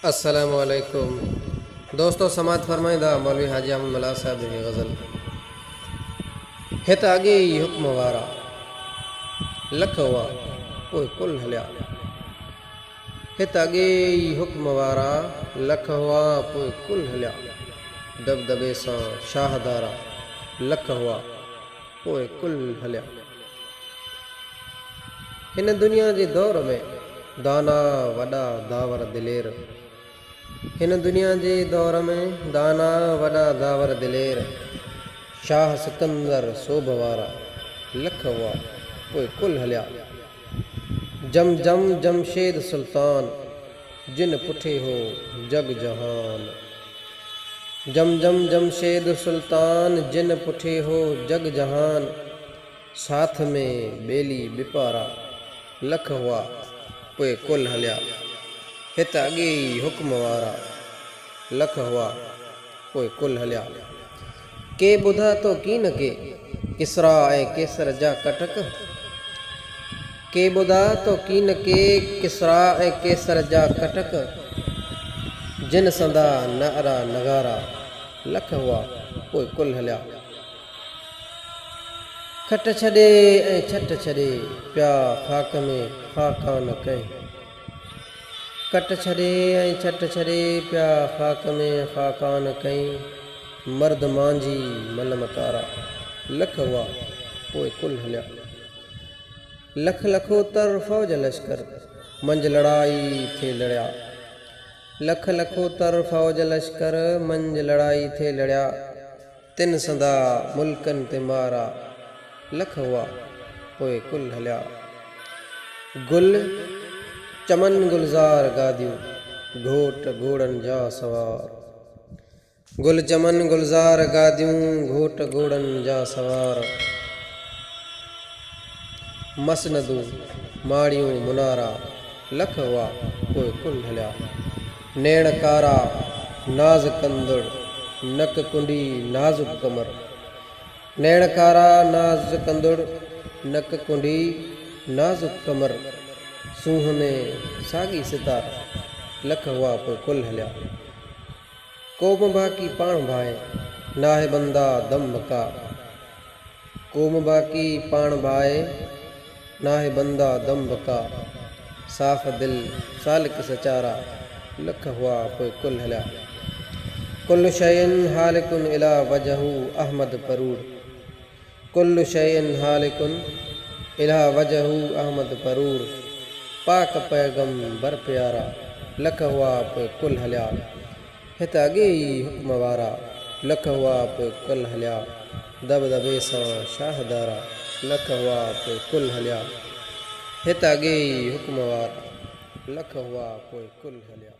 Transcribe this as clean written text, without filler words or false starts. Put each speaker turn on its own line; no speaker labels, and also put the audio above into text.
अस्सलामुअलैकुम दोस्तों, समात फरमाइंदा मौलवी हाजी अहमद मल्ला साहब जी गज़ल। हित अॻे ई हुक्म वारा लख हुआ पोइ कुल हलिया। हित अॻे ई हुक्म वारा लख हुआ पोइ कुल हलिया। दबदबे सां शाहदारा लख हुआ पोइ कुल हलिया। हिन दुनिया जे दौर में दाना वॾा दावर दिलेर। हिन दुनिया जे दौर में दाना वॾा दावर दिलेर। शाह सिकंदर सोभ वारा लख हुआ पोइ कुल हलिया। जम जम जमशेद सुल्तान जिन पुठे हो जग जहान। जम जम जमशेद सुल्तान जिन पुठे हो जग जहान। साथ में बेली बिपारा लख हुआ पोइ कुल हलिया। हित अॻे ई हुक्म वारा लख हुआ पोइ कुल हलिया। के ॿुधा तो कीन के किसरा ऐं केसर जा कटक। के ॿुधा तो कीन के किसरा ऐं केसर जा कटक। जिन संदा नारा नगारा लख हुआ पोइ कुल हलिया। खट छॾे ऐं छट छॾे पिया खाक में खाकान कई। कट छॾे ऐं छट छॾे पिया खाक में खाकान कई। मर्द मांझी मलम तारा लख हुआ पोइ कुल हलिया। लख लखो तर फौज लश्कर मंझ लड़ाई थे लड़िया। लख लखो तर फौज लश्कर मंझ लड़ाई थे लड़िया। तिन संदा मुल्कनि ते मारा लख हुआ पोइ कुल हलिया। गुल चमन गुलज़ार गादियूं घोट घोड़नि जा सवार। गुल चमन गुलज़ार गादियूं घोट घोड़नि जा सवार। मसनदूं माड़ियूं मुनारा लख हुआ पोइ कुल हलिया। नैण कारा नाज़ कंदड़ नक कुंडी नाज़ुक कमर। नैण कारा नाज़ कंदड़ नक कुंडी नाज़ुक कमर। सूंह में साॻी सितार लख हुआ पोइ कुल हलिया। क़ौम बाक़ी पाण भाए नाहे बंदा दम बका। क़ौम बाक़ी पाण भाए नाहे बंदा दम बका। साफ़ दिल सालिक सचारा लख हुआ पोइ कुल हलिया। कुल शयन हालिकुन इला वजहू अहमद परूर। कुल शयन हालिकुन इला वजहू अहमद परूर। पाक पैगंबर प्यारा लख हुआ पोइ कुल हलिया। हित अॻे ई हुक्म वारा लख हुआ पोइ कुल हलिया। दबदबे सां शाहदारा लख हुआ पोइ कुल हलिया। हित अॻे ई हुक्म वारा लख हुआ पोइ कुल हलिया।